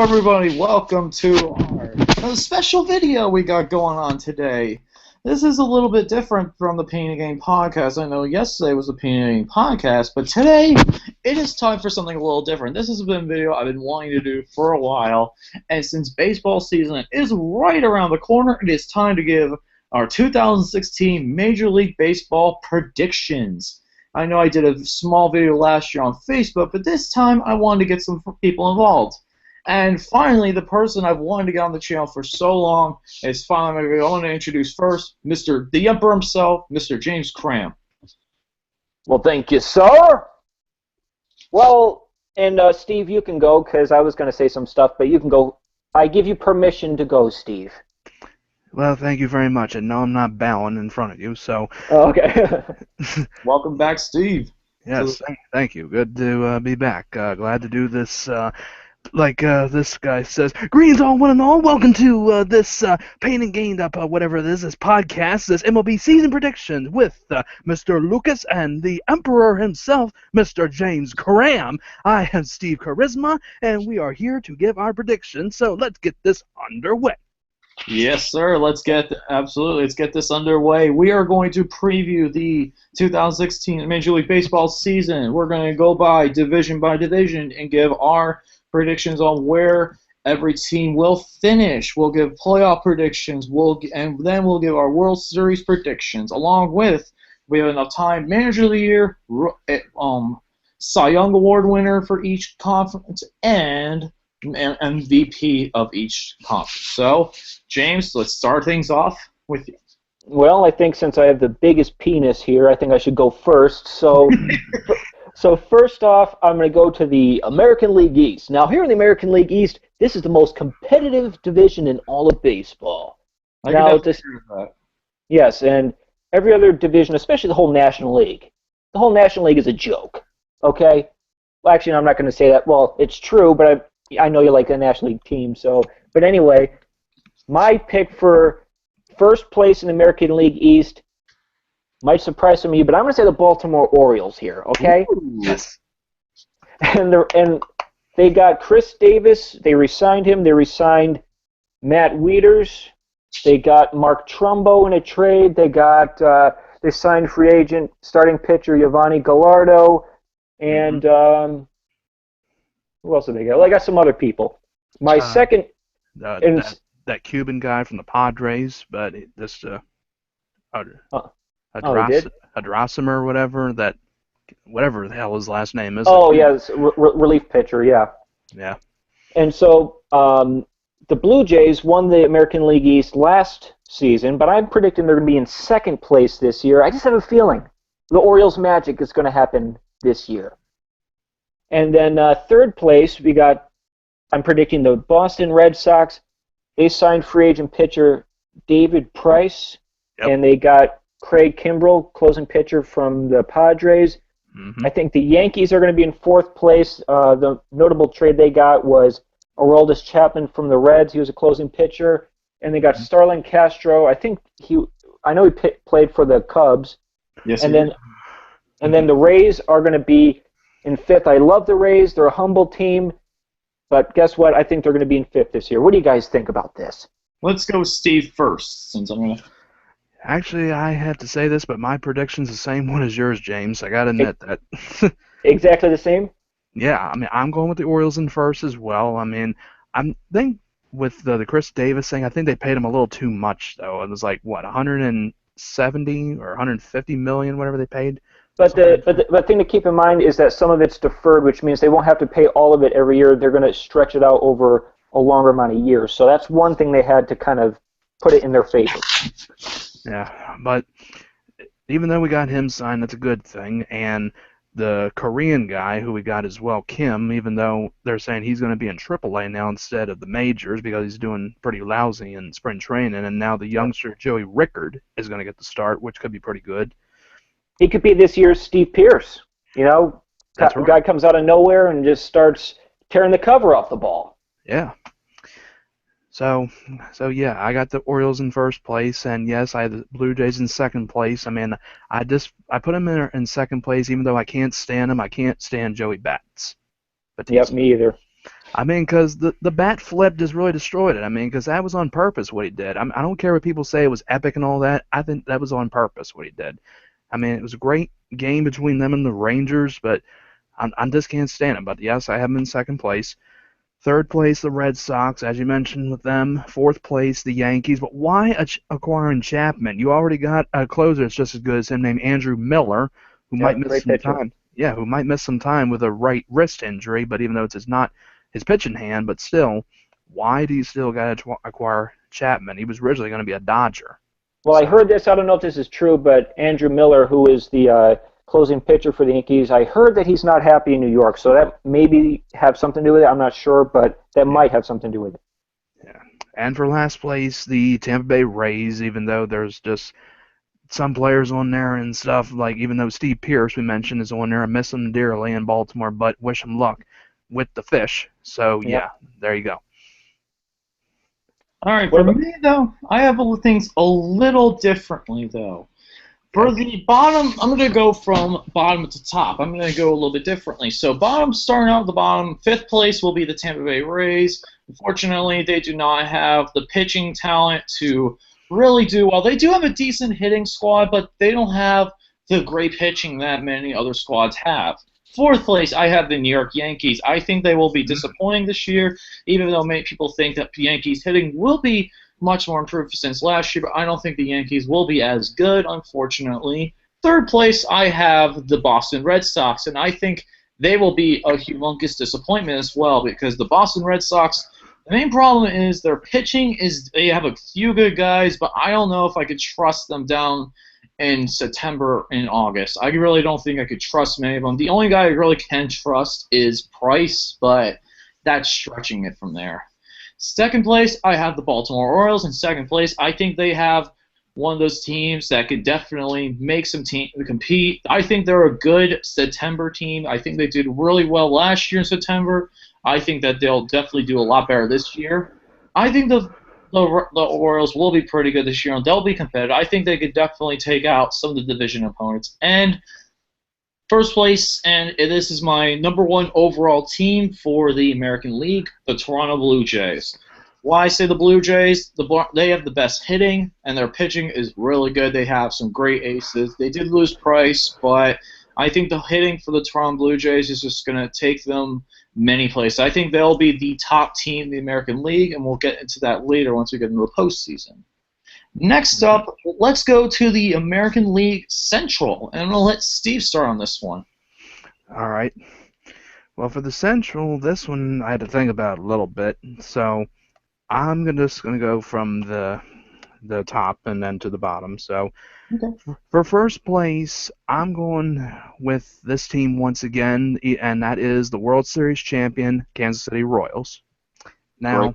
everybody, welcome to our special video we got going on today. This is a little bit different from the Pain and Game podcast. I know yesterday was the Pain and Game podcast, but today it is time for something a little different. This has been a video I've been wanting to do for a while, and since baseball season is right around the corner, it is time to give our 2016 Major League Baseball predictions. I know I did a small video last year on Facebook, but this time I wanted to get some people involved. And finally, the person I've wanted to get on the channel for so long is finally going to introduce first, the Emperor himself, Mr. James Cram. Well, thank you, sir. Well, and Steve, you can go because I was going to say some stuff, but you can go. I give you permission to go, Steve. Well, thank you very much, and no, I'm not bowing in front of you, so... Oh, okay. Welcome back, Steve. Yes, thank you. Good to be back. Glad to do this, this guy says, greetings all, one and all. Welcome to this Pain and Gained Up, whatever it is, this podcast, this MLB Season Predictions with Mr. Lucas and the Emperor himself, Mr. James Cram. I am Steve Charisma, and we are here to give our predictions, so let's get this underway. Yes, sir. Let's get this underway. We are going to preview the 2016 Major League Baseball season. We're going to go by division and give our predictions on where every team will finish. We'll give playoff predictions. And then we'll give our World Series predictions. Along with, we have enough time, Manager of the Year, Cy Young Award winner for each conference, and MVP of each conference. So, James, let's start things off with you. Well, I think since I have the biggest penis here, I think I should go first. So, so first off, I'm going to go to the American League East. Now, here in the American League East, this is the most competitive division in all of baseball. Yes, and every other division, especially the whole National League. The whole National League is a joke. Okay? Well, actually, I'm not going to say that. Well, it's true, but I know you like the National League team. So, but anyway, my pick for first place in the American League East might surprise some of you, but I'm going to say the Baltimore Orioles here, okay? Ooh. Yes. And they got Chris Davis. They re-signed him. They re-signed Matt Wieters. They got Mark Trumbo in a trade. They signed free agent starting pitcher Giovanni Gallardo. And who else did they get? Well, I got some other people. My second... that Cuban guy from the Padres, but this Adrasima or whatever the hell his last name is. Oh yeah, this relief pitcher, yeah. Yeah. And so the Blue Jays won the American League East last season, but I'm predicting they're going to be in second place this year. I just have a feeling the Orioles' magic is going to happen this year. And then third place, I'm predicting the Boston Red Sox. They signed free agent pitcher David Price, and they got Craig Kimbrell, closing pitcher from the Padres. Mm-hmm. I think the Yankees are going to be in fourth place. The notable trade they got was Aroldis Chapman from the Reds. He was a closing pitcher. And they got Starlin Castro. I know he played for the Cubs. Yes. And then the Rays are going to be in fifth. I love the Rays. They're a humble team. But guess what? I think they're going to be in fifth this year. What do you guys think about this? Let's go with Steve first, since I'm going to... Actually, I have to say this, but my prediction's the same one as yours, James. I got to admit that. Exactly the same? Yeah, I mean, I'm going with the Orioles in first as well. I mean, I think with the Chris Davis thing, I think they paid him a little too much, though. It was like, what, 170 or 150 million, whatever they paid? But the thing to keep in mind is that some of it's deferred, which means they won't have to pay all of it every year. They're going to stretch it out over a longer amount of years. So that's one thing they had to kind of put it in their favor. Yeah, but even though we got him signed, that's a good thing. And the Korean guy who we got as well, Kim, even though they're saying he's going to be in AAA now instead of the majors because he's doing pretty lousy in spring training, and now the youngster Joey Rickard is going to get the start, which could be pretty good. He could be this year's Steve Pearce. You know, That's right. Guy comes out of nowhere and just starts tearing the cover off the ball. Yeah. So yeah, I got the Orioles in first place, and yes, I had the Blue Jays in second place. I mean, I put them in second place, even though I can't stand them. I can't stand Joey Bats. But Yep, me either. I mean, because the bat flip just really destroyed it. I mean, because that was on purpose what he did. I don't care what people say it was epic and all that. I think that was on purpose what he did. I mean, it was a great game between them and the Rangers, but I just can't stand it. But yes, I have them in second place. Third place, the Red Sox, as you mentioned with them. Fourth place, the Yankees. But why acquiring Chapman? You already got a closer that's just as good as him named Andrew Miller, who might Yep, miss great some pitcher. time. Yeah, who might miss some time with a right wrist injury. But even though it's not his pitching hand, but still, why do you still got to acquire Chapman? He was originally going to be a Dodger. Well, I So, heard this. I don't know if this is true, but Andrew Miller, who is the closing pitcher for the Yankees, I heard that he's not happy in New York. So that maybe have something to do with it. I'm not sure, but that might have something to do with it. yeah. And for last place, the Tampa Bay Rays, even though there's just some players on there and stuff, like even though Steve Pierce, we mentioned, is on there, I miss him dearly in Baltimore, but wish him luck with the fish. So, Yep. yeah, there you go. All right, What for about? me though, I have things a little differently though. For the bottom, I'm going to go from bottom to top. I'm going to go a little bit differently. So bottom, starting out at the bottom, fifth place will be the Tampa Bay Rays. Unfortunately, they do not have the pitching talent to really do well. They do have a decent hitting squad, but they don't have the great pitching that many other squads have. Fourth place, I have the New York Yankees. I think they will be disappointing this year, even though many people think that the Yankees hitting will be much more improved since last year, but I don't think the Yankees will be as good, unfortunately. Third place, I have the Boston Red Sox, and I think they will be a humongous disappointment as well, because the Boston Red Sox, the main problem is their pitching is they have a few good guys, but I don't know if I could trust them down in September and August. I really don't think I could trust many of them. The only guy I really can trust is Price, but that's stretching it from there. Second place, I have the Baltimore Orioles. In second place, I think they have one of those teams that could definitely make some team compete. I think they're a good September team. I think they did really well last year in September. I think that they'll definitely do a lot better this year. I think the Orioles will be pretty good this year, and they'll be competitive. I think they could definitely take out some of the division opponents. And first place, and this is my number one overall team for the American League, the Toronto Blue Jays. Why I say the Blue Jays? They have the best hitting, and their pitching is really good. They have some great aces. They did lose Price, but I think the hitting for the Toronto Blue Jays is just going to take them many places. I think they'll be the top team in the American League, and we'll get into that later once we get into the postseason. Next up, let's go to the American League Central, and I'm going to let Steve start on this one. All right. Well, for the Central, this one I had to think about a little bit. So I'm just going to go from the top and then to the bottom. So for first place, I'm going with this team once again, and that is the World Series champion Kansas City Royals. Now,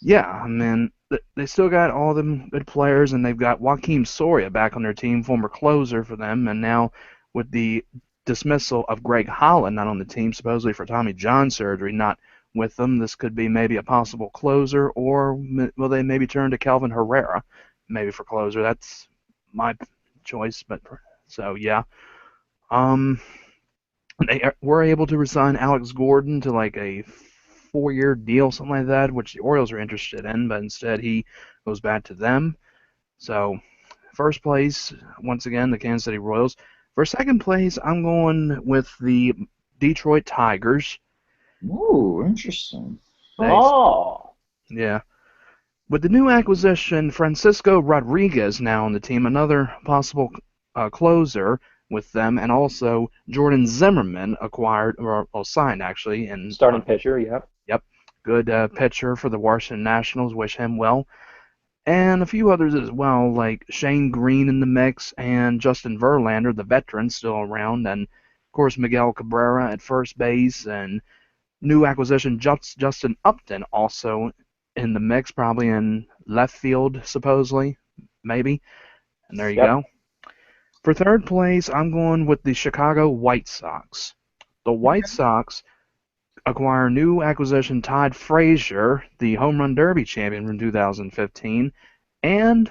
yeah, I mean, they still got all them good players, and they've got Joakim Soria back on their team, former closer for them, and now with the dismissal of Greg Holland not on the team, supposedly for Tommy John surgery, not with them, this could be maybe a possible closer, or will they maybe turn to Calvin Herrera maybe for closer? That's my choice, but so yeah. They were able to resign Alex Gordon to like a 4-year deal, something like that, which the Orioles are interested in, but instead he goes back to them. So, first place, once again, the Kansas City Royals. For second place, I'm going with the Detroit Tigers. Ooh, interesting. Yeah. With the new acquisition, Francisco Rodriguez now on the team, another possible closer with them, and also Jordan Zimmerman acquired, or signed actually. And Starting pitcher, yep. Yep. Good pitcher for the Washington Nationals. Wish him well. And a few others as well, like Shane Green in the mix and Justin Verlander, the veteran, still around. And, of course, Miguel Cabrera at first base. And new acquisition Justin Upton also in the mix, probably in left field, supposedly. Maybe. And there you go. For third place, I'm going with the Chicago White Sox. The White Sox acquire new acquisition Todd Frazier, the Home Run Derby champion from 2015, and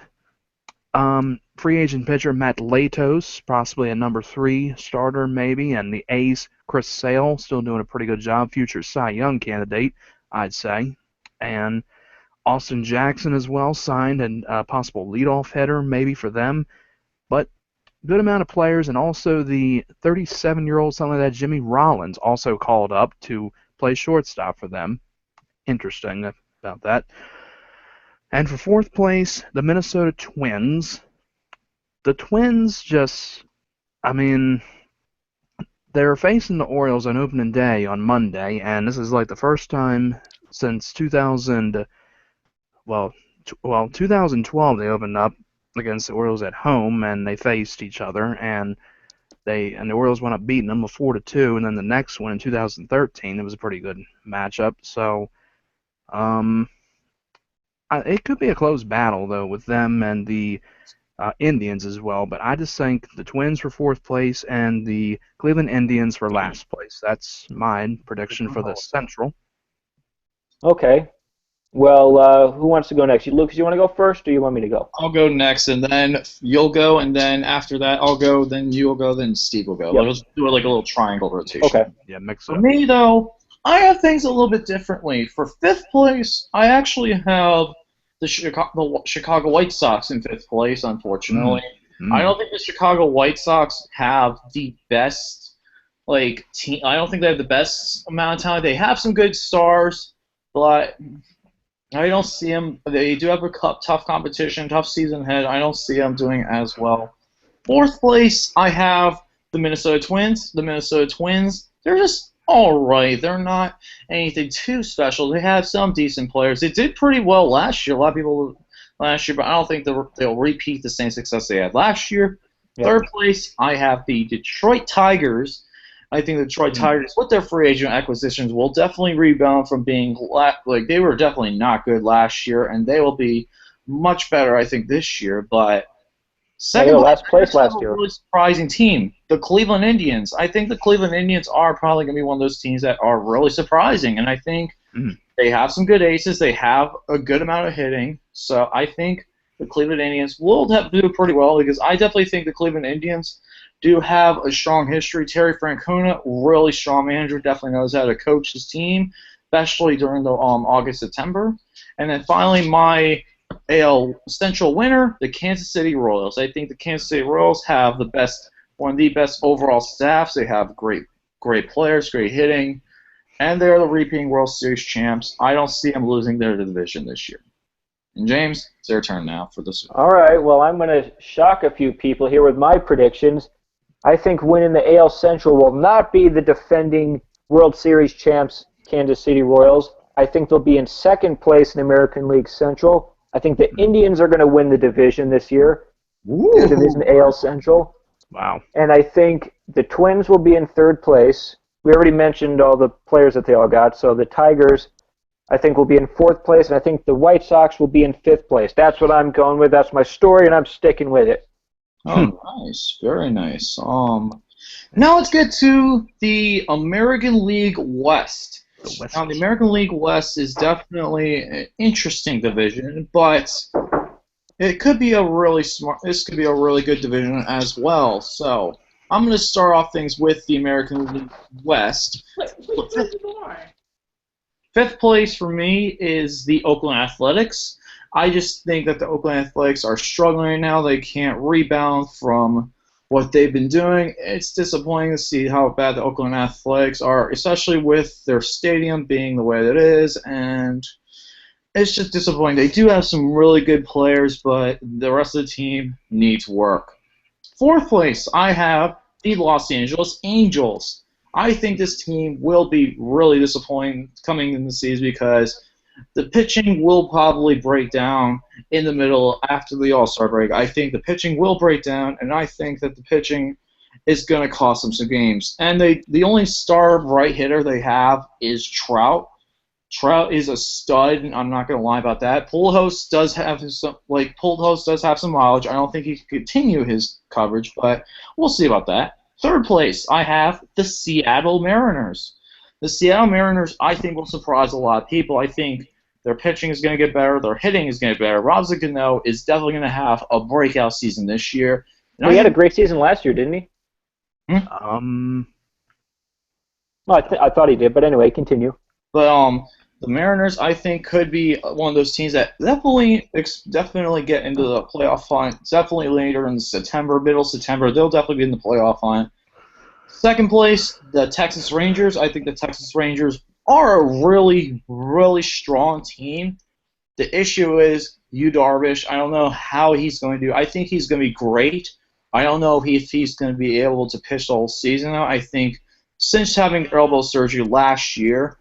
free agent pitcher Matt Latos, possibly a number 3 starter maybe, and the A's Chris Sale, still doing a pretty good job, future Cy Young candidate, I'd say. And Austin Jackson as well, signed, and a possible leadoff hitter maybe for them. But good amount of players, and also the 37-year-old, something like that, Jimmy Rollins, also called up to play shortstop for them. Interesting about that. And for 4th place, the Minnesota Twins. The Twins just, I mean, they're facing the Orioles on opening day on Monday, and this is like the first time since 2012 they opened up against the Orioles at home, and they faced each other, and the Orioles went up beating them 4-2, and then the next one in 2013, it was a pretty good matchup. So, it could be a close battle though with them and the Indians as well, but I just think the Twins for 4th place and the Cleveland Indians for last place. That's my prediction for the Central. Okay. Well, who wants to go next? Lucas, you want to go first, or you want me to go? I'll go next, and then you'll go, and then after that I'll go, then you'll go, then Steve will go. Yep. Let's do it like a little triangle rotation. Okay. Yeah, mix it For up. me, though, I have things a little bit differently. For 5th place, I actually have the Chicago White Sox in 5th place, unfortunately. I don't think the Chicago White Sox have the best team. I don't think they have the best amount of talent. They have some good stars, but I don't see them. They do have a tough competition, tough season ahead. I don't see them doing as well. 4th place, I have the Minnesota Twins. The Minnesota Twins, they're just all right. They're not anything too special. They have some decent players. They did pretty well last year. A lot of people last year, but I don't think they'll repeat the same success they had last year. Yep. 3rd place, I have the Detroit Tigers. I think the Detroit Tigers, with their free agent acquisitions, will definitely rebound from being they were definitely not good last year, and they will be much better, I think, this year. But second last place last year. A really surprising team, the Cleveland Indians. I think the Cleveland Indians are probably going to be one of those teams that are really surprising, and I think they have some good aces. They have a good amount of hitting, so I think the Cleveland Indians will do pretty well, because I definitely think the Cleveland Indians do have a strong history. Terry Francona, really strong manager, definitely knows how to coach his team, especially during the August, September. And then finally, my AL Central winner, the Kansas City Royals. I think the Kansas City Royals have one of the best overall staffs. They have great players, great hitting, and they're the repeating World Series champs. I don't see them losing their division this year. And James, it's their turn now for this one. All right. Well, I'm going to shock a few people here with my predictions. I think winning the AL Central will not be the defending World Series champs, Kansas City Royals. I think they'll be in 2nd place in American League Central. I think the Indians are going to win the division this year. The division AL Central. Wow. And I think the Twins will be in 3rd place. We already mentioned all the players that they all got. So the Tigers, I think, will be in 4th place, and I think the White Sox will be in 5th place. That's what I'm going with. That's my story, and I'm sticking with it. Oh, nice. Very nice. Now let's get to the American League West. Now, the American League West is definitely an interesting division, but it could be this could be a really good division as well. So I'm going to start off things with the American League West. 5th place for me is the Oakland Athletics. I just think that the Oakland Athletics are struggling right now. They can't rebound from what they've been doing. It's disappointing to see how bad the Oakland Athletics are, especially with their stadium being the way that it is, and it's just disappointing. They do have some really good players, but the rest of the team needs work. 4th place, I have the Los Angeles Angels. I think this team will be really disappointing coming in the season because the pitching will probably break down in the middle after the All-Star break. I think the pitching will break down, and I think that the pitching is going to cost them some games. And the only star right hitter they have is Trout. Trout is a stud, and I'm not going to lie about that. Pujols does have some mileage. I don't think he can continue his coverage, but we'll see about that. 3rd place, I have the Seattle Mariners. The Seattle Mariners, I think, will surprise a lot of people. I think Their pitching is going to get better. Their hitting is going to get better. Robinson Cano is definitely going to have a breakout season this year. Well, he had a great season last year, didn't he? Well, I thought he did, but anyway, continue. But the Mariners, I think, could be one of those teams that definitely get into the playoff hunt. Definitely later in September, middle September, they'll definitely be in the playoff hunt. Second place, the Texas Rangers. I think the Texas Rangers are a really, really strong team. The issue is Yu Darvish. I don't know how he's going to do. I think he's going to be great. I don't know if he's going to be able to pitch the whole season, though. I think since having elbow surgery last year,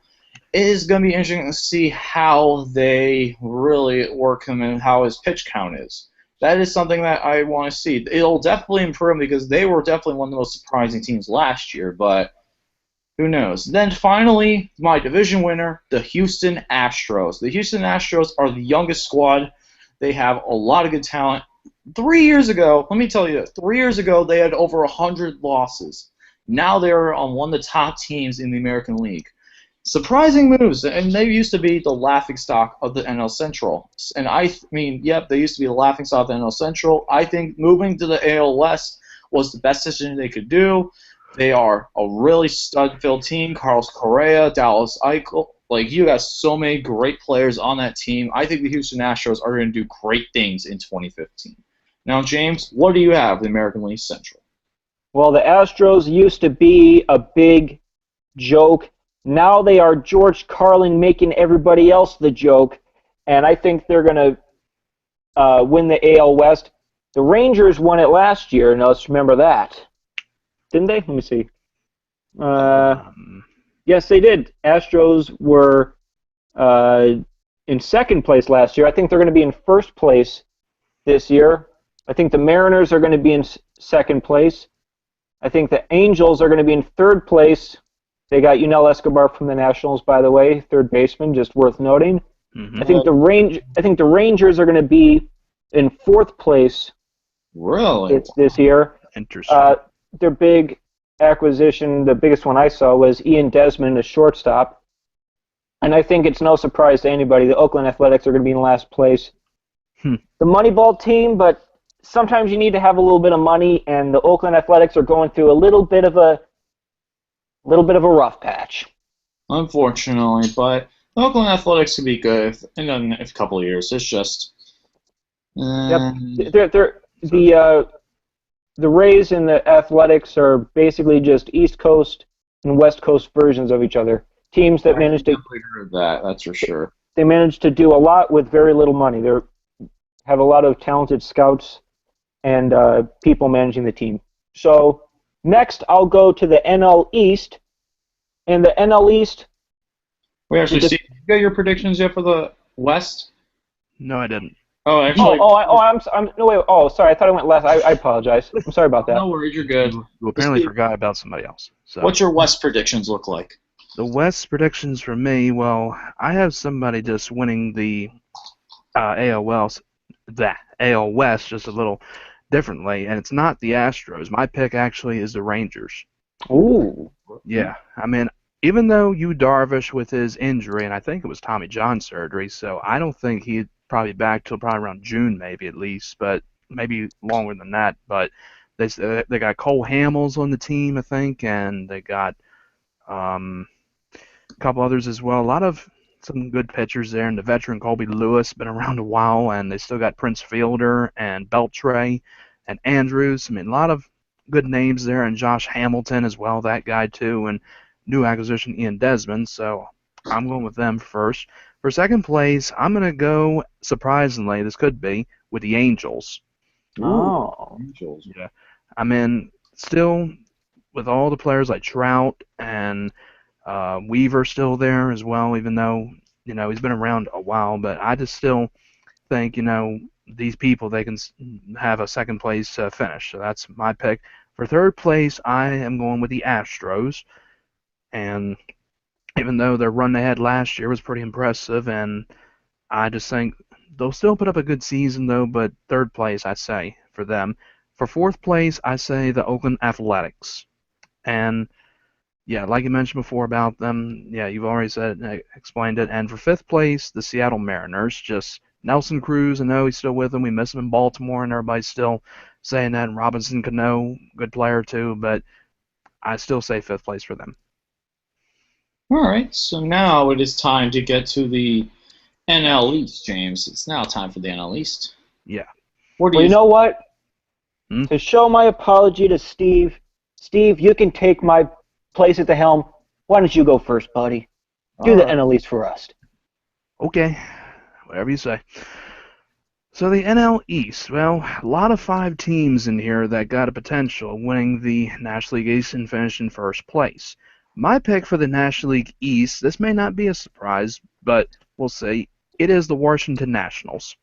it is going to be interesting to see how they really work him and how his pitch count is. That is something that I want to see. It'll definitely improve because they were definitely one of the most surprising teams last year, but who knows? Then finally, my division winner, the Houston Astros. The Houston Astros are the youngest squad. They have a lot of good talent. 3 years ago, let me tell you, 3 years ago they had over 100 losses. Now they're on one of the top teams in the American League. Surprising moves, and they used to be the laughingstock of the NL Central. And I mean, yep, they used to be the laughingstock of the NL Central. I think moving to the AL West was the best decision they could do. They are a really stud-filled team. Carlos Correa, Dallas Eichel. Like, you got so many great players on that team. I think the Houston Astros are going to do great things in 2015. Now, James, what do you have in the American League Central? Well, the Astros used to be a big joke. Now they are George Carlin making everybody else the joke, and I think they're going to win the AL West. The Rangers won it last year. Now let's remember that. Didn't they? Let me see. Yes, they did. Astros were in second place last year. I think they're going to be in first place this year. I think the Mariners are going to be in second place. I think the Angels are going to be in third place. They got Yunel Escobar from the Nationals, by the way, third baseman, just worth noting. Mm-hmm. I think the Rangers are going to be in fourth place. Really? This year. Interesting. Their big acquisition, the biggest one I saw, was Ian Desmond, a shortstop. And I think it's no surprise to anybody the Oakland Athletics are going to be in last place. The Moneyball team, but sometimes you need to have a little bit of money, and the Oakland Athletics are going through a little bit of a rough patch. Unfortunately, but the Oakland Athletics could be good in a couple of years. It's just... Yep. The Rays and the Athletics are basically just East Coast and West Coast versions of each other. Teams that managed to... I heard that, that's for sure. They managed to do a lot with very little money. They have a lot of talented scouts and people managing the team. So next, I'll go to the NL East. And the NL East... Wait, actually, Steve, did you get your predictions yet for the West? No, I didn't. Oh, actually... No, wait, sorry, I thought I went last. I apologize. I'm sorry about that. No worries, you're good. You apparently forgot about somebody else. So. What's your West predictions look like? The West predictions for me, well, I have somebody just winning the AL West just a little differently, and it's not the Astros. My pick actually is the Rangers. Ooh. Yeah, I mean, even though Yu Darvish with his injury, and I think it was Tommy John surgery, so I don't think he'd probably back till probably around June maybe at least, but maybe longer than that. But they got Cole Hamels on the team, I think, and they got a couple others as well. Some good pitchers there, and the veteran Colby Lewis been around a while, and they still got Prince Fielder and Beltre and Andrews. I mean, a lot of good names there, and Josh Hamilton as well, that guy too, and new acquisition Ian Desmond. So I'm going with them first. For second place, I'm going to go, surprisingly, this could be, with the Angels. Oh. Angels. Yeah. I mean, still, with all the players like Trout and Weaver still there as well, even though, he's been around a while, but I just still think, these people, they can have a second place finish. So that's my pick. For third place, I am going with the Astros. And even though their run they had last year was pretty impressive, and I just think they'll still put up a good season, though, but third place, I say, for them. For fourth place, I say the Oakland Athletics. And Yeah, like you mentioned before about them, yeah, you've already said explained it. And for fifth place, the Seattle Mariners. Just Nelson Cruz, I know he's still with them. We miss him in Baltimore, and everybody's still saying that. And Robinson Cano, good player too, but I still say fifth place for them. All right, so now it is time to get to the NL East, James. It's now time for the NL East. Yeah. What do Well, you know what? Hmm? To show my apology to Steve, you can take my place at the helm. Why don't you go first, buddy? Do the NL East for us. Okay, whatever you say. So the NL East, well, a lot of 5 teams in here that got a potential of winning the National League East and finish in first place. My pick for the National League East, this may not be a surprise, but we'll see. It is the Washington Nationals.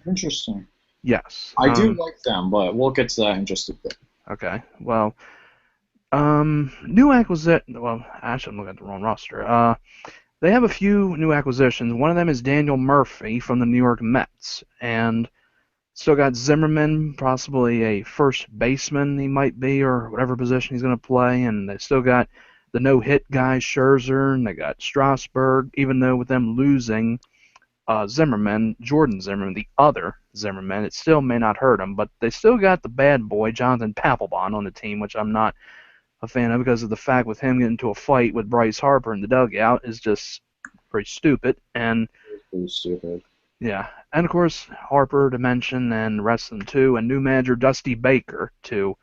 Interesting. Yes. I do like them, but we'll get to that in just a bit. Okay. Well, new acquisition. Well, actually, I'm looking at the wrong roster. They have a few new acquisitions. One of them is Daniel Murphy from the New York Mets, and still got Zimmerman, possibly a first baseman he might be, or whatever position he's going to play, and they still got the no-hit guy Scherzer, and they got Strasburg. Even though with them losing Zimmerman, Jordan Zimmerman, the other Zimmerman, it still may not hurt them, but they still got the bad boy Jonathan Papelbon on the team, which I'm not a fan of because of the fact with him getting into a fight with Bryce Harper in the dugout is just pretty stupid. And Pretty stupid. yeah, and of course Harper to mention, and the rest of them too, and new manager Dusty Baker to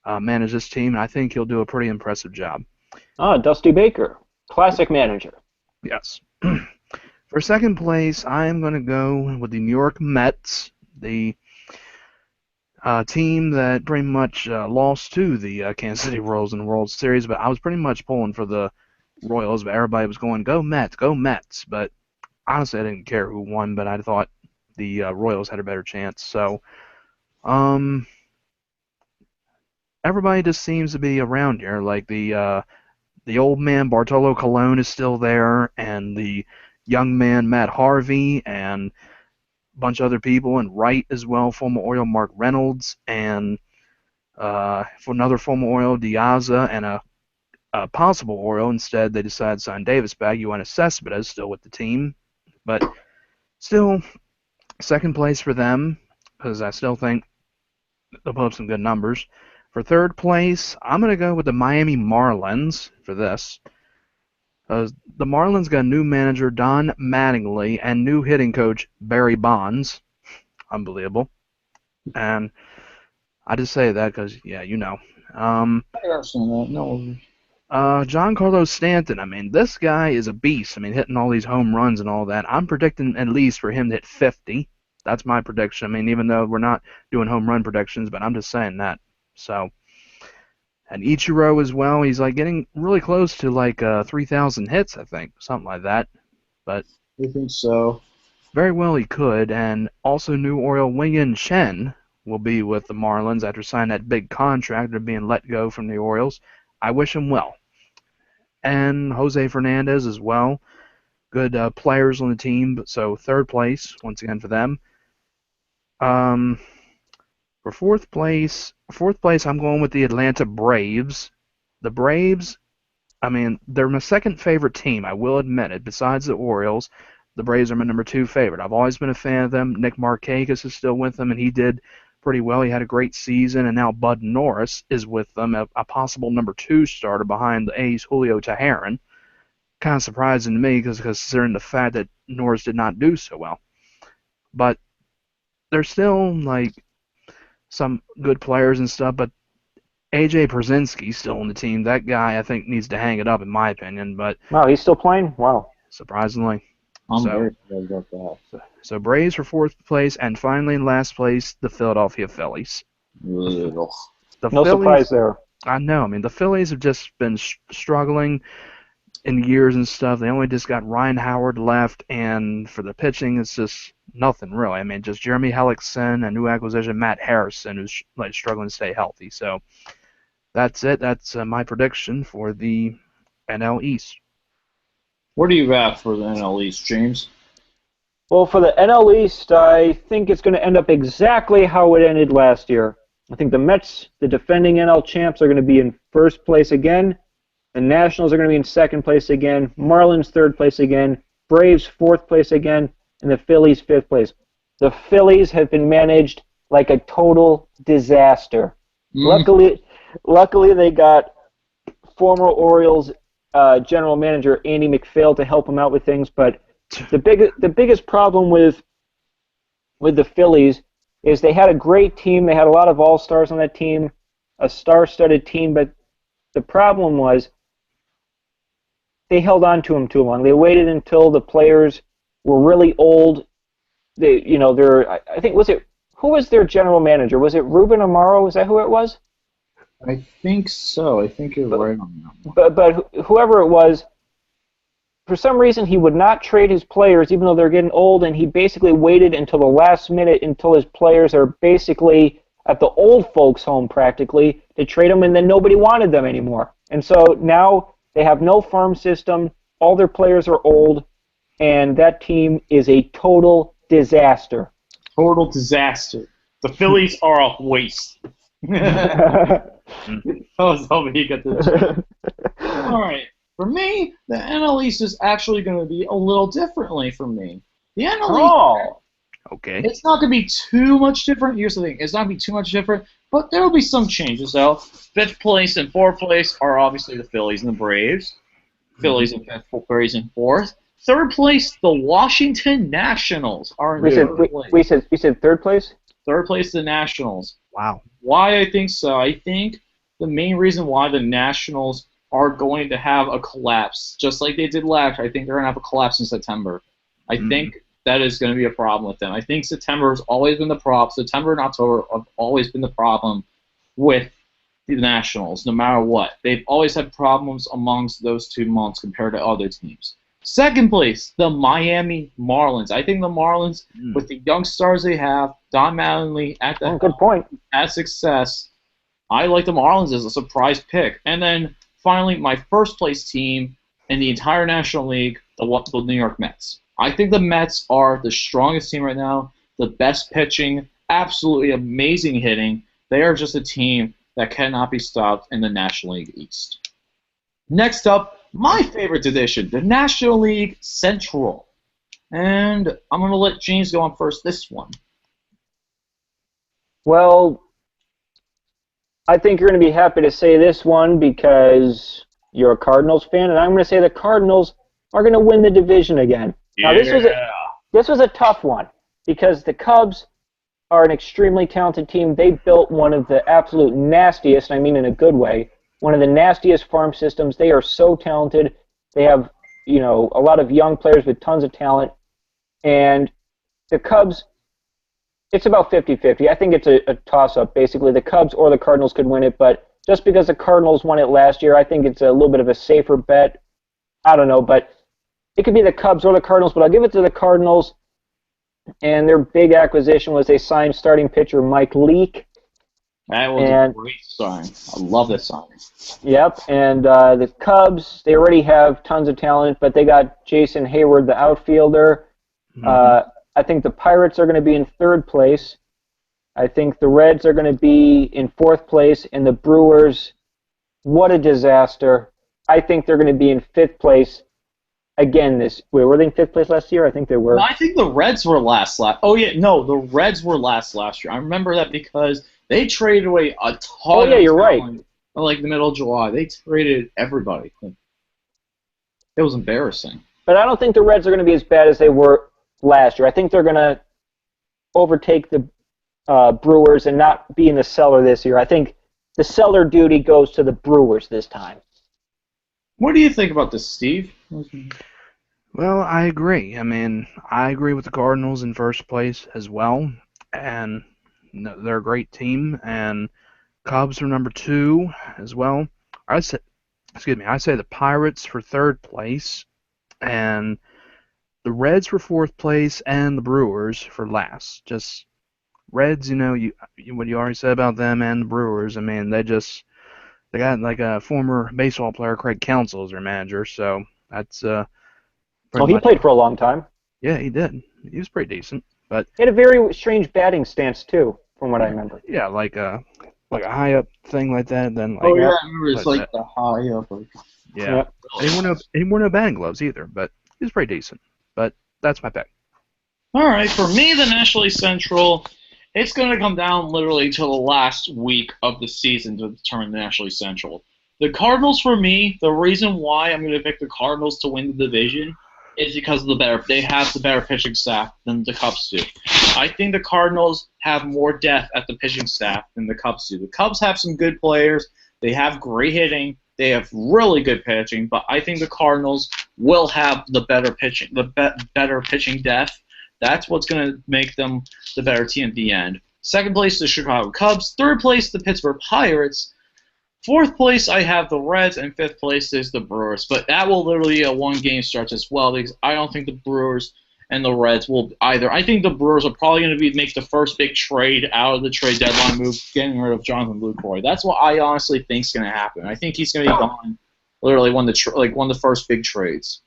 manage this team, and I think he'll do a pretty impressive job. Dusty Baker, classic manager. Yes. For second place, I'm going to go with the New York Mets, the team that pretty much lost to the Kansas City Royals in the World Series, but I was pretty much pulling for the Royals, but everybody was going, go Mets, go Mets. But honestly, I didn't care who won, but I thought the Royals had a better chance. So, everybody just seems to be around here. Like the old man Bartolo Colon is still there, and the young man Matt Harvey, and bunch of other people, and Wright as well, former Oriole Mark Reynolds, and for another former Oriole Diaza, and a possible Oriole. Instead, they decided to sign Davis back. Yoenis Cespedes still with the team, but still second place for them because I still think they'll put up some good numbers. For third place, I'm going to go with the Miami Marlins for this. The Marlins got new manager Don Mattingly and new hitting coach Barry Bonds. Unbelievable. And I just say that because, yeah, you know. Giancarlo Stanton, I mean, this guy is a beast. I mean, hitting all these home runs and all that. I'm predicting at least for him to hit 50. That's my prediction. I mean, even though we're not doing home run predictions, but I'm just saying that. So, and Ichiro as well, he's like getting really close to like 3,000 hits, I think, something like that. But I think so. Very well he could, and also new Oriole Wing-In Chen will be with the Marlins after signing that big contract of being let go from the Orioles. I wish him well. And Jose Fernandez as well. Good players on the team, so third place, once again for them. For fourth place, I'm going with the Atlanta Braves. The Braves, I mean, they're my second favorite team, I will admit it, besides the Orioles. The Braves are my number 2 favorite. I've always been a fan of them. Nick Markakis is still with them, and he did pretty well. He had a great season, and now Bud Norris is with them, a possible number 2 starter behind the A's Julio Teheran. Kind of surprising to me because considering the fact that Norris did not do so well. But there's still like some good players and stuff, but AJ Przinsky's still on the team. That guy, I think, needs to hang it up, in my opinion. But Wow, he's still playing? Wow. Surprisingly. I'm very excited about that. So Braves for fourth place, and finally in last place, the Philadelphia Phillies. Ugh. No surprise there. I know. I mean, the Phillies have just been struggling in years and stuff. They only just got Ryan Howard left, and for the pitching, it's just nothing really. I mean, just Jeremy Hellickson, a new acquisition, Matt Harrison, who's like struggling to stay healthy. So that's it. That's my prediction for the NL East. What do you got for the NL East, James? Well, for the NL East, I think it's going to end up exactly how it ended last year. I think the Mets, the defending NL champs, are going to be in first place again. The Nationals are going to be in second place again. Marlins third place again. Braves fourth place again. And the Phillies fifth place. The Phillies have been managed like a total disaster. Luckily, they got former Orioles general manager Andy McPhail to help them out with things. But the biggest problem with the Phillies is they had a great team. They had a lot of all-stars on that team, a star-studded team. But the problem was they held on to them too long. They waited until the players were really old. I think who was their general manager? Was it Ruben Amaro? Is that who it was? I think so. I think you're right on that one. But whoever it was, for some reason he would not trade his players even though they're getting old, and he basically waited until the last minute until his players are basically at the old folks' home practically to trade them, and then nobody wanted them anymore. And so now they have no farm system. All their players are old, and that team is a total disaster. Total disaster. The Phillies are a waste. I was hoping you got this. All right. For me, the NL East is actually going to be a little differently for me. The NL East, okay. It's not going to be too much different. Here's the thing. It's not going to be too much different, but there will be some changes, though. Fifth place and fourth place are obviously the Phillies and the Braves. Phillies in fifth, Braves in fourth. Third place, the Washington Nationals are in third place. We said third place? Third place, the Nationals. Wow. Why I think so? I think the main reason why the Nationals are going to have a collapse, just like they did last, I think they're going to have a collapse in September. I think that is going to be a problem with them. I think September has always been the problem. September and October have always been the problem with the Nationals, no matter what. They've always had problems amongst those 2 months compared to other teams. Second place, the Miami Marlins. I think the Marlins, with the young stars they have, Don Mattingly at the good point. At success, I like the Marlins as a surprise pick. And then finally, my first place team in the entire National League, the New York Mets. I think the Mets are the strongest team right now, the best pitching, absolutely amazing hitting. They are just a team that cannot be stopped in the National League East. Next up, my favorite division, the National League Central. And I'm going to let James go on first this one. Well, I think you're going to be happy to say this one because you're a Cardinals fan, and I'm going to say the Cardinals are going to win the division again. Yeah. Now, this was a tough one because the Cubs are an extremely talented team. They built one of the absolute nastiest, I mean in a good way, one of the nastiest farm systems. They are so talented. They have, a lot of young players with tons of talent. And the Cubs, it's about 50-50. I think it's a toss-up, basically. The Cubs or the Cardinals could win it, but just because the Cardinals won it last year, I think it's a little bit of a safer bet. I don't know, but it could be the Cubs or the Cardinals, but I'll give it to the Cardinals. And their big acquisition was they signed starting pitcher Mike Leake. That was a great sign. I love this sign. Yep, and the Cubs, they already have tons of talent, but they got Jason Hayward, the outfielder. I think the Pirates are going to be in third place. I think the Reds are going to be in fourth place, and the Brewers, what a disaster. I think they're going to be in fifth place again were they in fifth place last year? I think they were. No, I think the Reds were last. Oh, yeah, no, the Reds were last year. I remember that because they traded away a ton of you're right. In like the middle of July. They traded everybody. It was embarrassing. But I don't think the Reds are going to be as bad as they were last year. I think they're going to overtake the Brewers and not be in the cellar this year. I think the cellar duty goes to the Brewers this time. What do you think about this, Steve? Well, I agree. I mean, I agree with the Cardinals in first place as well, and they're a great team, and Cubs are number 2 as well. I say the Pirates for third place, and the Reds for fourth place, and the Brewers for last. Just Reds, what you already said about them and the Brewers. I mean, they got like a former baseball player, Craig Counsell, as their manager, so that's he played for a long time. Yeah, he did. He was pretty decent, but he had a very strange batting stance too, from what I remember. Yeah, like like a high up thing like that. Then like Oh yeah, I remember it's like like the high up. yeah. Yep. He wore no batting gloves either, but he was pretty decent. But that's my pick. All right, for me, the National League Central, it's going to come down literally to the last week of the season to determine the National League Central. The Cardinals, for me, the reason why I'm going to pick the Cardinals to win the division is because of they have the better pitching staff than the Cubs do. I think the Cardinals have more depth at the pitching staff than the Cubs do. The Cubs have some good players. They have great hitting. They have really good pitching, but I think the Cardinals will have the better pitching, better pitching depth. That's what's going to make them the better team at the end. Second place, the Chicago Cubs. Third place, the Pittsburgh Pirates. Fourth place, I have the Reds, and fifth place is the Brewers. But that will literally be a one-game stretch as well, because I don't think the Brewers and the Reds will either. I think the Brewers are probably going to make the first big trade out of the trade deadline move, getting rid of Jonathan Lucroy. That's what I honestly think is going to happen. I think he's going to be gone literally one of the first big trades.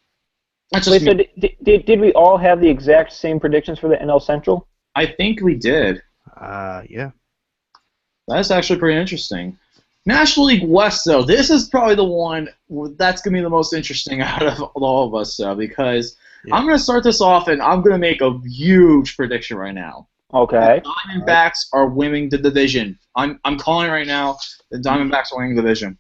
That's just Wait, so did we all have the exact same predictions for the NL Central? I think we did. Yeah. That's actually pretty interesting. National League West, though, this is probably the one that's going to be the most interesting out of all of us, because I'm going to start this off, and I'm going to make a huge prediction right now. Okay. The Diamondbacks are winning the division. I'm calling it right now. The Diamondbacks are winning the division.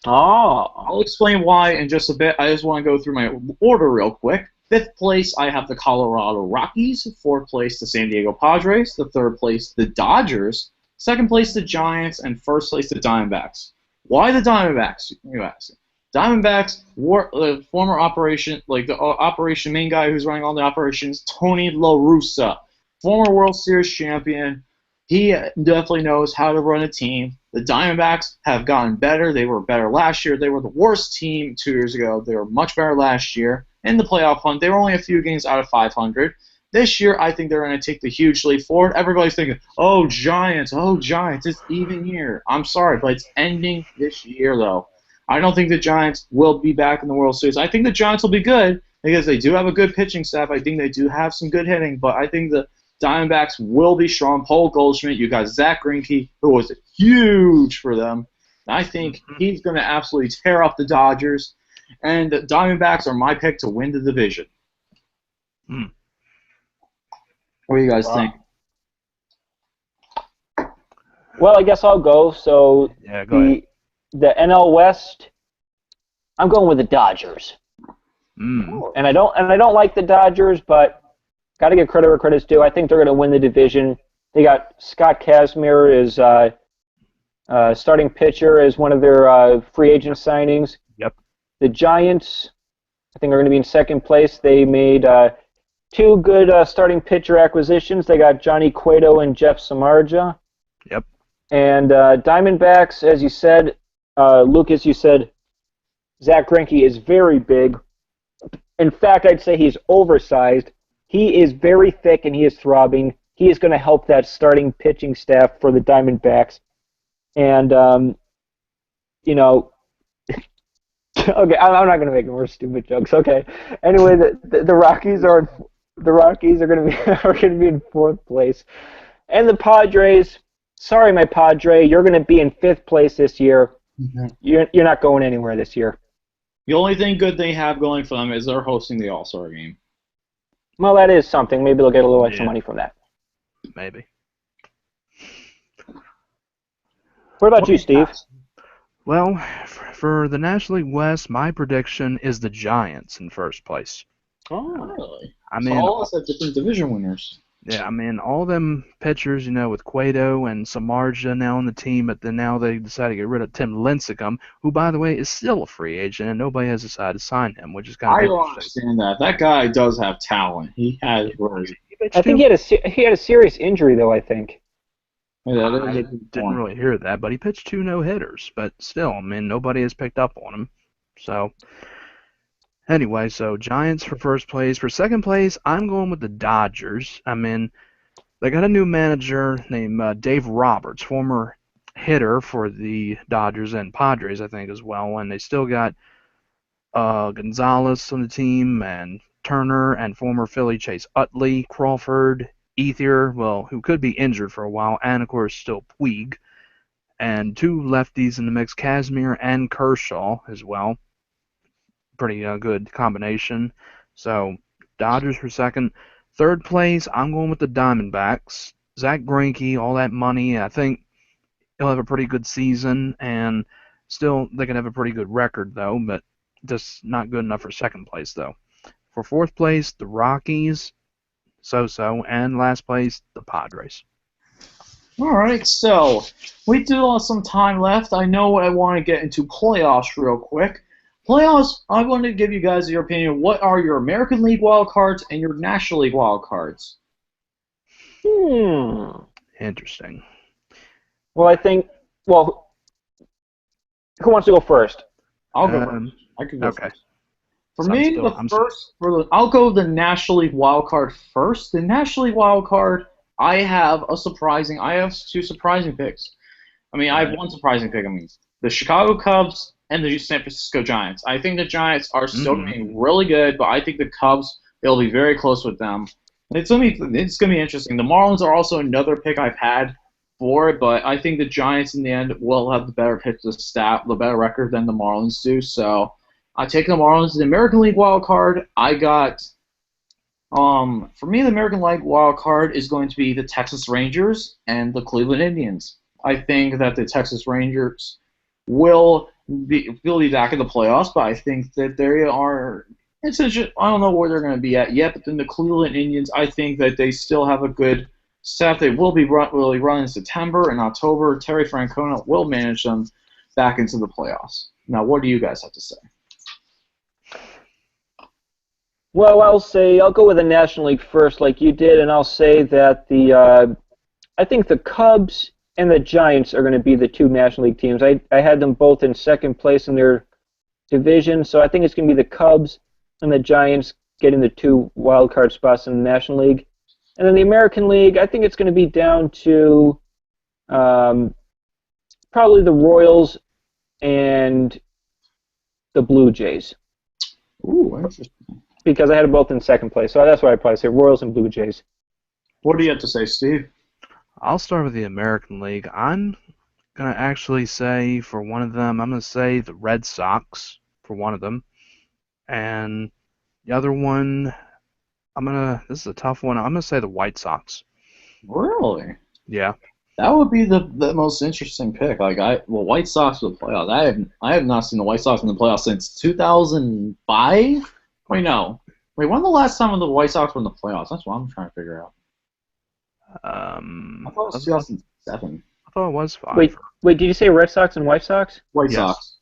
Oh. I'll explain why in just a bit. I just want to go through my order real quick. Fifth place, I have the Colorado Rockies. Fourth place, the San Diego Padres. The third place, the Dodgers. Second place, the Giants. And first place, the Diamondbacks. Why the Diamondbacks, you ask? Diamondbacks were the former operation, like the operation main guy who's running all the operations, Tony La Russa, former World Series champion. He definitely knows how to run a team. The Diamondbacks have gotten better. They were better last year. They were the worst team 2 years ago. They were much better last year. In the playoff hunt, they were only a few games out of 500. This year, I think they're going to take the huge leap forward. Everybody's thinking, oh, Giants, it's even year. I'm sorry, but it's ending this year, though. I don't think the Giants will be back in the World Series. I think the Giants will be good because they do have a good pitching staff. I think they do have some good hitting, but I think the Diamondbacks will be strong. Paul Goldschmidt, you got Zach Greinke, who was huge for them. I think he's going to absolutely tear up the Dodgers. And the Diamondbacks are my pick to win the division. What do you guys think? Well, I guess I'll go. So Yeah, go ahead. The NL West, I'm going with the Dodgers. And I don't like the Dodgers, but got to give credit where credit's due. I think they're going to win the division. They got Scott Kazmir as starting pitcher as one of their free agent signings. Yep. The Giants, I think, are going to be in second place. They made two good starting pitcher acquisitions. They got Johnny Cueto and Jeff Samardzija. Yep. And Diamondbacks, as you said, Lucas, you said Zach Greinke is very big. In fact, I'd say he's oversized. He is very thick and he is throbbing. He is going to help that starting pitching staff for the Diamondbacks. And, okay, I'm not going to make more stupid jokes. Okay. Anyway, the Rockies are going to be in fourth place, and the Padres. Sorry, my Padre, you're going to be in fifth place this year. Mm-hmm. You're not going anywhere this year. The only thing good they have going for them is they're hosting the All-Star game. Well, that is something. Maybe they'll get a little extra money from that. Maybe. What about you, Steve? Well, for the National League West, my prediction is the Giants in first place. Oh, really? I mean, so all of us have different division winners. Yeah, I mean, all them pitchers, with Cueto and Samardzija now on the team, but then now they decided to get rid of Tim Lincecum, who, by the way, is still a free agent, and nobody has decided to sign him, which is kind of I don't interesting. understand that. That guy does have talent. He has really. I think he had a serious injury, though, I think. Yeah, I didn't really hear that, but he pitched 2 no-hitters, but still, I mean, nobody has picked up on him. So, anyway, so Giants for first place. For second place, I'm going with the Dodgers. I mean, they got a new manager named Dave Roberts, former hitter for the Dodgers and Padres, I think, as well. And they still got Gonzalez on the team, and Turner, and former Philly Chase Utley, Crawford, Ethier, who could be injured for a while, and, of course, still Puig. and two lefties in the mix, Kazmir and Kershaw as well. Pretty good combination. So Dodgers for second. Third place, I'm going with the Diamondbacks. Zach Greinke, all that money. I think he'll have a pretty good season, and still they can have a pretty good record though, but just not good enough for second place though. For fourth place, the Rockies, so-so, and last place, the Padres. All right, so we do have some time left. I know I want to get into playoffs real quick. Playoffs, I want to give you guys your opinion. What are your American League wild cards and your National League wild cards? Interesting. Well, I think. Well, who wants to go first? I'll go first. I can go okay. first. For me, I'll go the National League wild card first. The National League wild card, I have two surprising picks. I mean, I have one surprising pick. I mean, the Chicago Cubs and the San Francisco Giants. I think the Giants are still going to be really good, but I think the Cubs, they'll be very close with them. It's gonna be interesting. The Marlins are also another pick I've had for it, but I think the Giants in the end will have the better pitch, the better record than the Marlins do. So I take the Marlins. The American League wild card, I got. For me, the American League wild card is going to be the Texas Rangers and the Cleveland Indians. I think that the Texas Rangers will be back in the playoffs, but I think that they are. I don't know where they're going to be at yet, but then the Cleveland Indians, I think that they still have a good staff. They will be really run in September and October. Terry Francona will manage them back into the playoffs. Now, what do you guys have to say? Well, I'll go with the National League first, like you did, and I'll say that I think the Cubs and the Giants are going to be the two National League teams. I had them both in second place in their division, so I think it's going to be the Cubs and the Giants getting the two wild card spots in the National League. And then the American League, I think it's going to be down to probably the Royals and the Blue Jays. Ooh, interesting. Because I had them both in second place, so that's why I'd probably say Royals and Blue Jays. What do you have to say, Steve? I'll start with the American League. I'm going to actually say for one of them, I'm going to say the Red Sox for one of them. And the other one, this is a tough one, I'm going to say the White Sox. Really? Yeah. That would be the most interesting pick. White Sox for the playoffs. I have not seen the White Sox in the playoffs since 2005. Wait, no. Wait, when the last time the White Sox were in the playoffs? That's what I'm trying to figure out. I thought it was 2007. I thought it was 5. Wait, did you say Red Sox and White Sox? White Sox.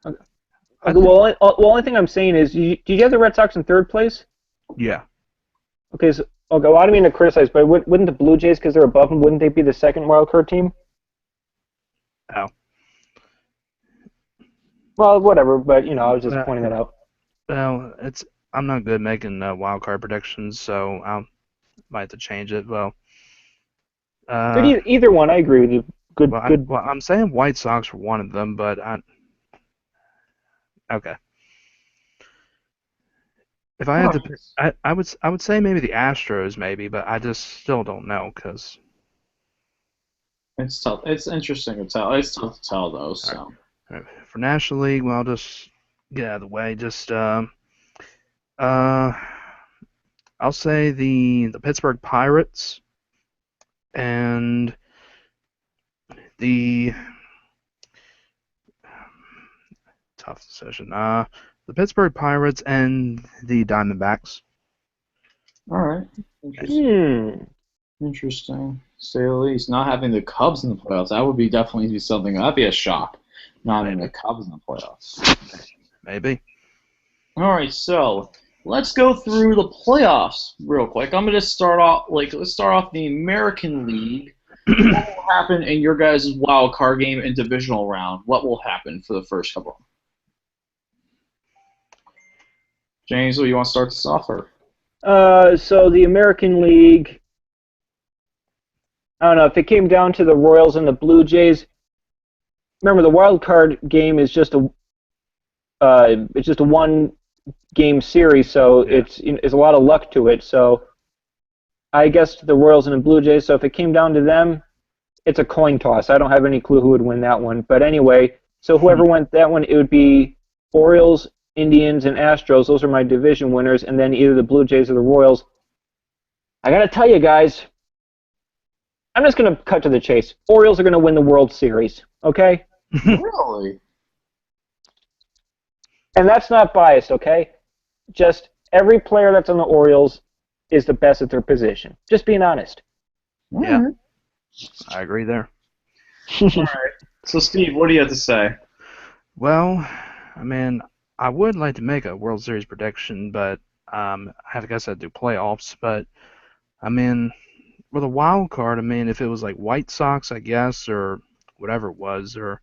Okay, well, only thing I'm saying is, did you have the Red Sox in third place? Yeah. Okay, I don't mean to criticize, but wouldn't the Blue Jays, because they're above them, wouldn't they be the second wild card team? Oh. Well, whatever, but, I was just pointing that out. Well, I'm not good making wild card predictions, so I might have to change it. Well, but either one, I agree with you. Good. I'm saying White Sox for one of them, but okay. If I had to pick, I would say maybe the Astros, maybe, but I just still don't know because it's tough. It's interesting to tell. It's tough to tell though. So all right. For National League, well, I'll just get out of the way. Just I'll say the Pittsburgh Pirates and the tough decision. The Pittsburgh Pirates and the Diamondbacks. All right. Interesting. To say the least. Not having the Cubs in the playoffs, that would definitely be something. That'd be a shock. Not having the Cubs in the playoffs. Maybe. All right, so let's go through the playoffs real quick. I'm going to start off. Let's start off the American League. What will happen in your guys' wild card game and divisional round? What will happen for the first couple? James, you want to start this off? Or? So the American League, I don't know, if it came down to the Royals and the Blue Jays, remember the wild card game is just a one game series, so it's a lot of luck to it. So I guessed the Royals and the Blue Jays, so if it came down to them, it's a coin toss. I don't have any clue who would win that one. But anyway, so whoever went that one, it would be Orioles, Indians, and Astros. Those are my division winners, and then either the Blue Jays or the Royals. I got to tell you guys, I'm just going to cut to the chase. Orioles are going to win the World Series, okay? Really? And that's not biased, okay? Just every player that's on the Orioles is the best at their position. Just being honest. Yeah, I agree there. All right. So, Steve, what do you have to say? Well, I mean, I would like to make a World Series prediction, but I guess I'd do playoffs. But, I mean, with a wild card, I mean, if it was like White Sox, I guess, or whatever it was, or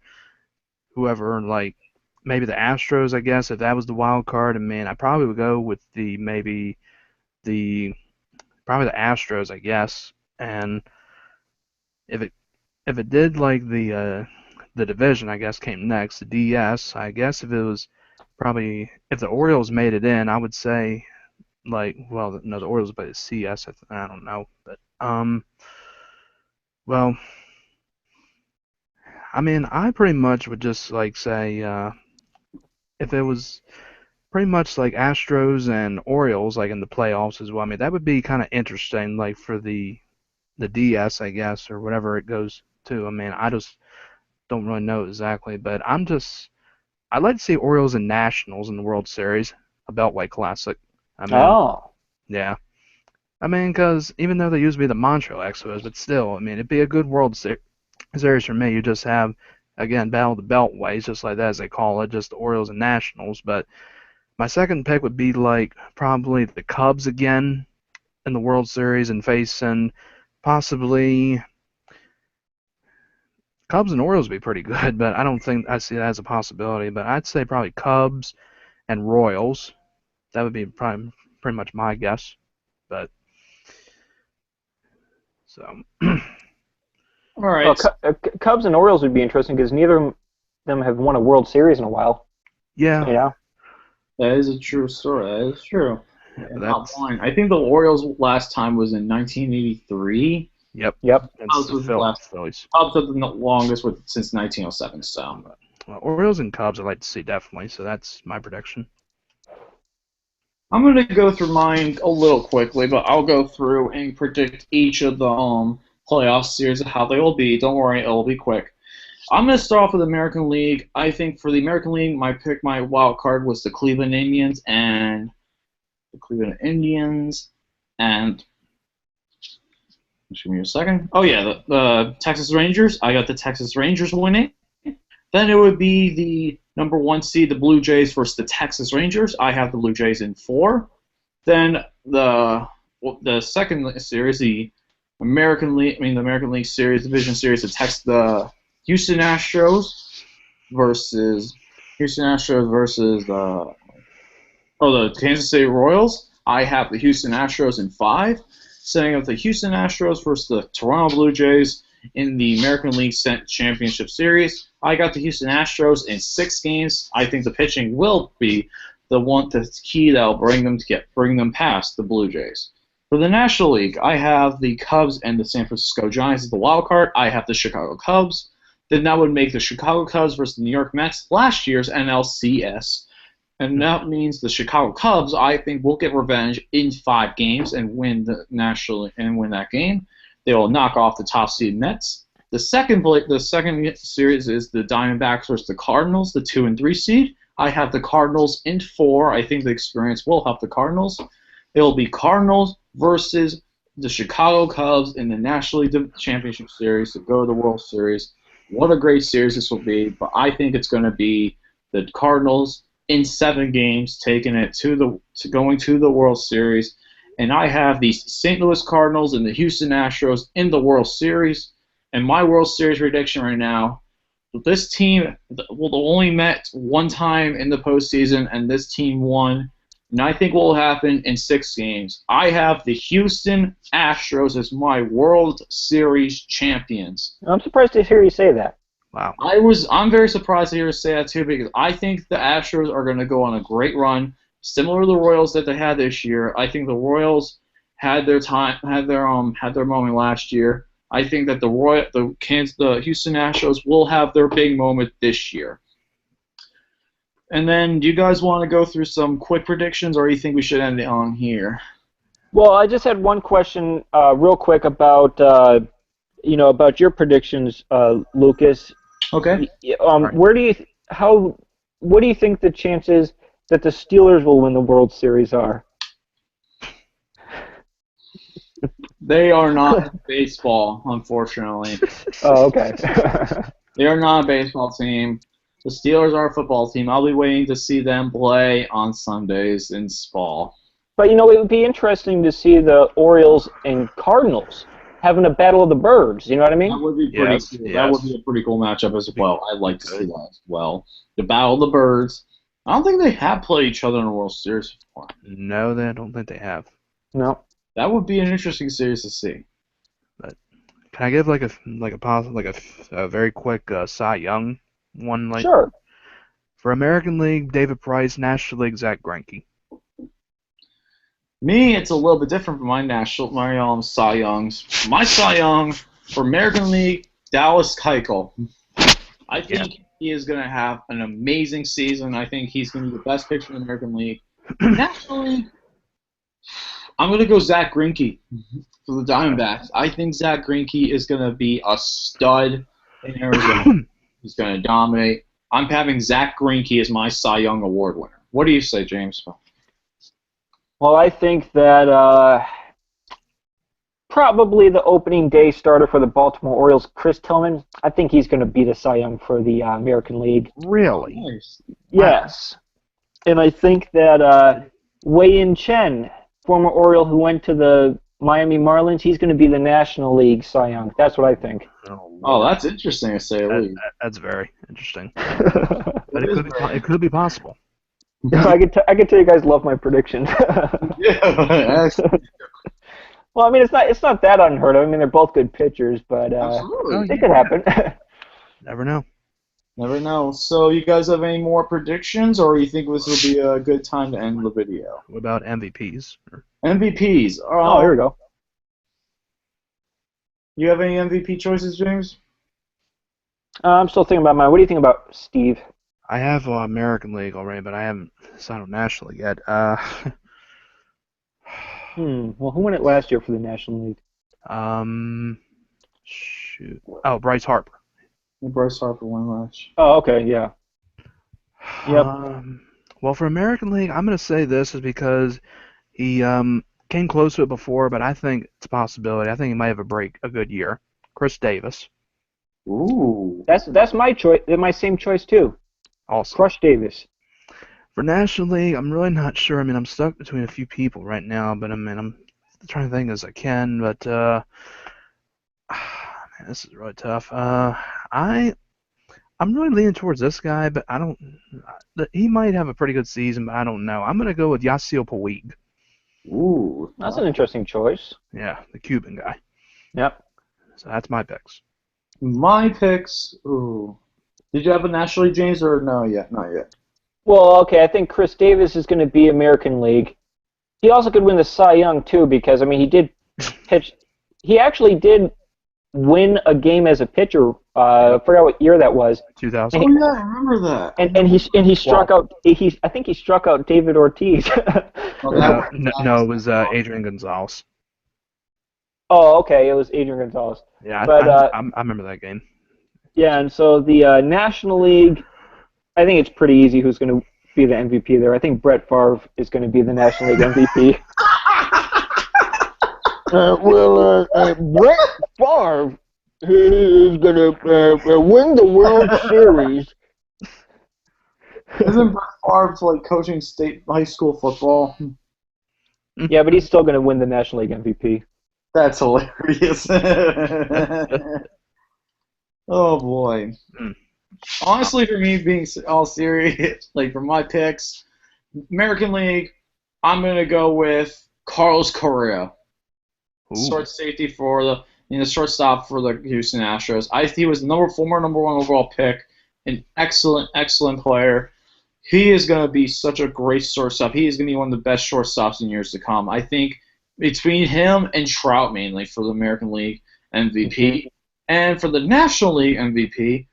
whoever, like maybe the Astros, I guess, if that was the wild card, I mean, I probably would go with probably the Astros, I guess. And if it did like the division, I guess, came next, the DS, I guess if it was probably if the Orioles made it in, I would say like, well, no, the Orioles play the CS. I don't know, but well, I mean, I pretty much would just like say if it was pretty much like Astros and Orioles like in the playoffs as well. I mean, that would be kind of interesting, like for the DS, I guess, or whatever it goes to. I mean, I just don't really know exactly, but I'd like to see Orioles and Nationals in the World Series, a Beltway Classic. I mean, yeah. I mean, because even though they used to be the Montreal Expos, but still, I mean, it'd be a good World Series for me. You just have, again, Battle of the Beltways, just like that as they call it, just the Orioles and Nationals. But my second pick would be, like, probably the Cubs again in the World Series and facing possibly Cubs and Orioles would be pretty good, but I don't think I see that as a possibility. But I'd say probably Cubs and Royals. That would be probably pretty much my guess. But so. All right. Well, Cubs and Orioles would be interesting because neither of them have won a World Series in a while. Yeah. You know? That is a true story. That is true. Yeah, not blind. I think the Orioles last time was in 1983. Yep. Cubs was the Phillies. Cubs have the longest since 1907. So. Well, Orioles and Cubs I'd like to see definitely. So that's my prediction. I'm going to go through mine a little quickly, but I'll go through and predict each of the playoff series of how they will be. Don't worry, it'll be quick. I'm going to start off with the American League. I think for the American League, my wild card was the Cleveland Indians and just give me a second. Oh yeah, the Texas Rangers. I got the Texas Rangers winning. Then it would be the number 1 seed, the Blue Jays versus the Texas Rangers. I have the Blue Jays in 4. Then the second series, the American League Series, Division Series, the Houston Astros versus the Kansas City Royals. I have the Houston Astros in 5. Setting up the Houston Astros versus the Toronto Blue Jays in the American League Championship Series. I got the Houston Astros in 6 games. I think the pitching will be the key that will bring them past the Blue Jays. For the National League, I have the Cubs and the San Francisco Giants as the wild card. I have the Chicago Cubs. Then that would make the Chicago Cubs versus the New York Mets, last year's NLCS. And that means the Chicago Cubs, I think, will get revenge in 5 games and win that game. They will knock off the top seed Mets. The second series is the Diamondbacks versus the Cardinals, the 2 and 3 seed. I have the Cardinals in 4. I think the experience will help the Cardinals. It will be Cardinals versus the Chicago Cubs in the National League Championship Series to go to the World Series. What a great series this will be, but I think it's going to be the Cardinals in 7 games, taking it going to the World Series. And I have the St. Louis Cardinals and the Houston Astros in the World Series. And my World Series prediction right now, this team will only met 1 time in the postseason, and this team won. And I think what will happen in 6 games. I have the Houston Astros as my World Series champions. I'm surprised to hear you say that. Wow. I'm very surprised to hear you say that too, because I think the Astros are going to go on a great run, similar to the Royals that they had this year. I think the Royals had their moment last year. I think that the Houston Astros will have their big moment this year. And then, do you guys want to go through some quick predictions, or do you think we should end it on here? Well, I just had one question, real quick about about your predictions, Lucas. Okay. What do you think the chances that the Steelers will win the World Series are? They are not baseball, unfortunately. Oh, okay. They are not a baseball team. The Steelers are a football team. I'll be waiting to see them play on Sundays in fall. But, it would be interesting to see the Orioles and Cardinals having a battle of the birds. You know what I mean? That would be pretty cool. Yes. That would be a pretty cool matchup as well. I'd like to see that as well. The battle of the birds. I don't think they have played each other in a World Series before. No, I don't think they have. No. That would be an interesting series to see. But can I give a very quick Cy Young one? Sure. For American League, David Price. National League, Zach Greinke. Me, it's a little bit different from my Cy Youngs. My Cy Young for American League, Dallas Keuchel. I think he is going to have an amazing season. I think he's going to be the best pitcher in the American League. National League, I'm going to go Zach Greinke for the Diamondbacks. I think Zach Greinke is going to be a stud in Arizona. He's going to dominate. I'm having Zach Greinke as my Cy Young Award winner. What do you say, James? Well, I think that probably the opening day starter for the Baltimore Orioles, Chris Tillman, I think he's going to be the Cy Young for the American League. Really? Nice. Yes. And I think that Wei-Yin Chen, former Oriole who went to the Miami Marlins, he's going to be the National League Cy Young. That's what I think. Oh, that's interesting to say. That's very interesting. But it could be possible. I could tell you guys love my predictions. Yeah. Well, I mean, it's not that unheard of. I mean, they're both good pitchers, but Absolutely. it could happen. Never know. Never know. So, you guys have any more predictions, or you think this will be a good time to end the video? What about MVPs? MVPs. Oh, here we go. You have any MVP choices, James? I'm still thinking about mine. What do you think about Steve? I have American League already, but I haven't signed on National League yet. Well, who won it last year for the National League? Shoot. Oh, Bryce Harper. Bryce Harper won last. Oh, okay, yeah. Yep. Well, for American League, I'm going to say this is because he came close to it before, but I think it's a possibility. I think he might have a good year. Chris Davis. Ooh. That's my choice. My same choice too. Also. Crush Davis. For National League, I'm really not sure. I mean, I'm stuck between a few people right now, but I'm trying to think as I can. But man, this is really tough. I'm really leaning towards this guy, but I don't. He might have a pretty good season, but I don't know. I'm gonna go with Yasiel Puig. Ooh. That's an interesting choice. Yeah, the Cuban guy. Yep. So that's my picks. My picks. Ooh. Did you have a National League, James, or no yet? Not yet. Well, okay, I think Chris Davis is going to be American League. He also could win the Cy Young, too, because, I mean, he did pitch. He actually did win a game as a pitcher. I forgot what year that was. 2000. Oh, yeah, I remember that. And he struck out. I think he struck out David Ortiz. No, it was Adrian Gonzalez. Oh, okay, it was Adrian Gonzalez. Yeah, but, I remember that game. Yeah, and so the National League, I think it's pretty easy who's going to be the MVP there. I think Brett Favre is going to be the National League MVP. Brett Favre is going to win the World Series. Isn't Brett Favre like coaching state high school football? Yeah, but he's still going to win the National League MVP. That's hilarious. Oh boy. Honestly, for me, being all serious, like for my picks, American League, I'm gonna go with Carlos Correa, safety for the shortstop for the Houston Astros. He was former number one overall pick, an excellent player. He is gonna be such a great shortstop. He is gonna be one of the best shortstops in years to come. I think between him and Trout mainly for the American League MVP. And for the National League MVP,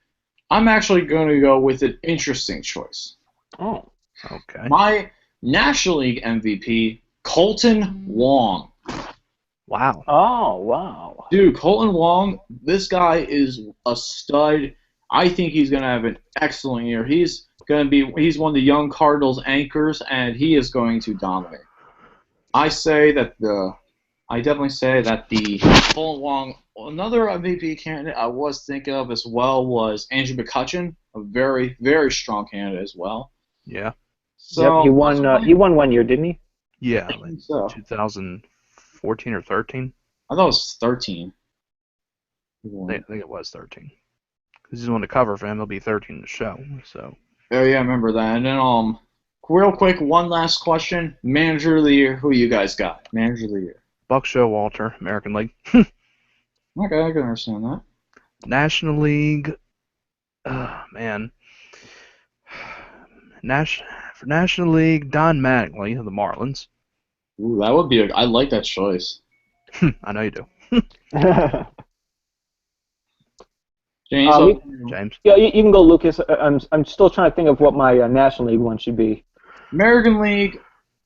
I'm actually going to go with an interesting choice. Oh, okay. My National League MVP, Colton Wong. Wow. Oh, wow. Dude, Colton Wong, this guy is a stud. I think he's going to have an excellent year. He's one of the young Cardinals anchors, and he is going to dominate. I definitely say that the Colton Wong, another MVP candidate I was thinking of as well was Andrew McCutchen, a very, very strong candidate as well. Yeah. So, yep, he won. He won 1 year, didn't he? Yeah, like 2014 or 13. I thought it was 13. I think it was 13. Because he's on the cover for MLB 13 the show. So. Oh yeah, I remember that. And then real quick, one last question: Manager of the Year. Who you guys got? Manager of the Year. Buck Showalter, American League. Okay, I can understand that. National League. Man. For National League, Don Mattingly of the Marlins. Ooh, that would be I like that choice. I know you do. James. James. Yeah, you can go, Lucas. I'm still trying to think of what my National League one should be. American League.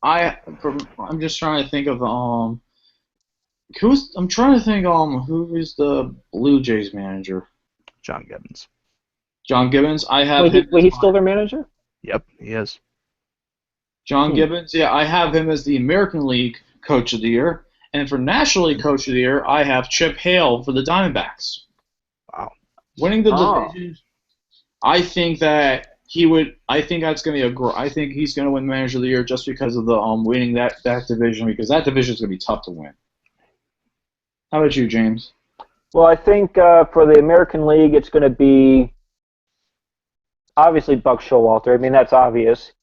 I'm just trying to think of I'm trying to think who is the Blue Jays manager? John Gibbons. John Gibbons. I have. Wait, he's still their manager? Yep, he is. John Gibbons. Yeah, I have him as the American League Coach of the Year, and for National League Coach of the Year, I have Chip Hale for the Diamondbacks. Wow. Winning the division, I think that he would. I think that's going to be I think he's going to win Manager of the Year just because of the winning that division, because that division is going to be tough to win. How about you, James? Well, I think for the American League, it's going to be obviously Buck Showalter. I mean, that's obvious.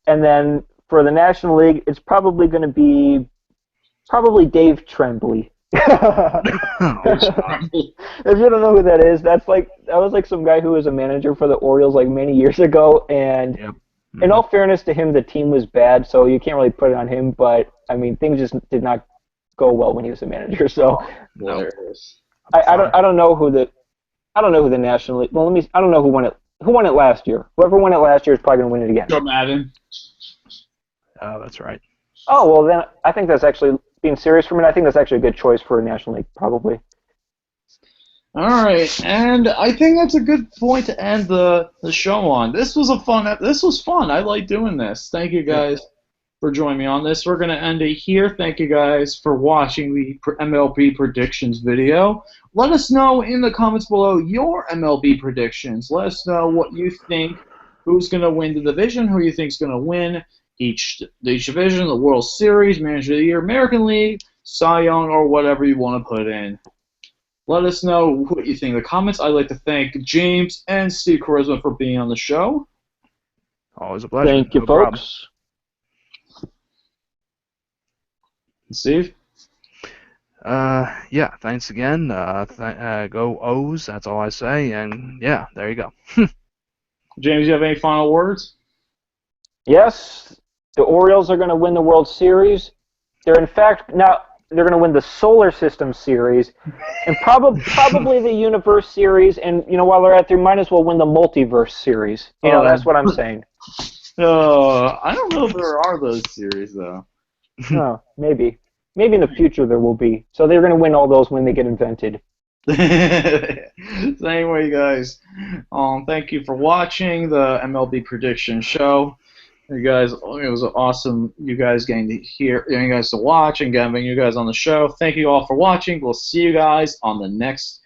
And then for the National League, it's probably going to be Dave Tremblay. If you don't know who that is, that was like some guy who was a manager for the Orioles like many years ago, and in all fairness to him, the team was bad, so you can't really put it on him. But I mean, things just did not go well when he was a manager. So I don't know who the National League. Well, I don't know who won it. Who won it last year? Whoever won it last year is probably going to win it again. Joe Madden. Oh, that's right. Oh, well, then I think that's actually, being serious for a minute, I think that's actually a good choice for a National League, probably. All right, and I think that's a good point to end the show on. This was fun. I like doing this. Thank you guys for joining me on this. We're going to end it here. Thank you guys for watching the MLB predictions video. Let us know in the comments below your MLB predictions. Let us know what you think, who's going to win the division, who you think is going to win each division, the World Series, Manager of the Year, American League, Cy Young, or whatever you want to put in. Let us know what you think in the comments. I'd like to thank James and Steve Charisma for being on the show. Always a pleasure. Thank you, folks. Steve? Yeah, thanks again. Go O's, that's all I say. And yeah, there you go. James, you have any final words? Yes, the Orioles are going to win the World Series. They're in fact now they're going to win the Solar System Series, and probably the Universe Series. And while they're at there, might as well win the Multiverse Series. That's what I'm saying. I don't know if there are those series though. No, maybe in the future there will be. So they're going to win all those when they get invented. So anyway, guys, thank you for watching the MLB prediction show. You guys, it was awesome. You guys getting to watch and getting you guys on the show. Thank you all for watching. We'll see you guys on the next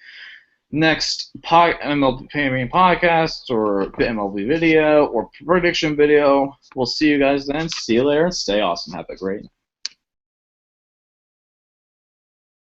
MLB podcast or MLB video or prediction video. We'll see you guys then. See you later and stay awesome. Have a great night.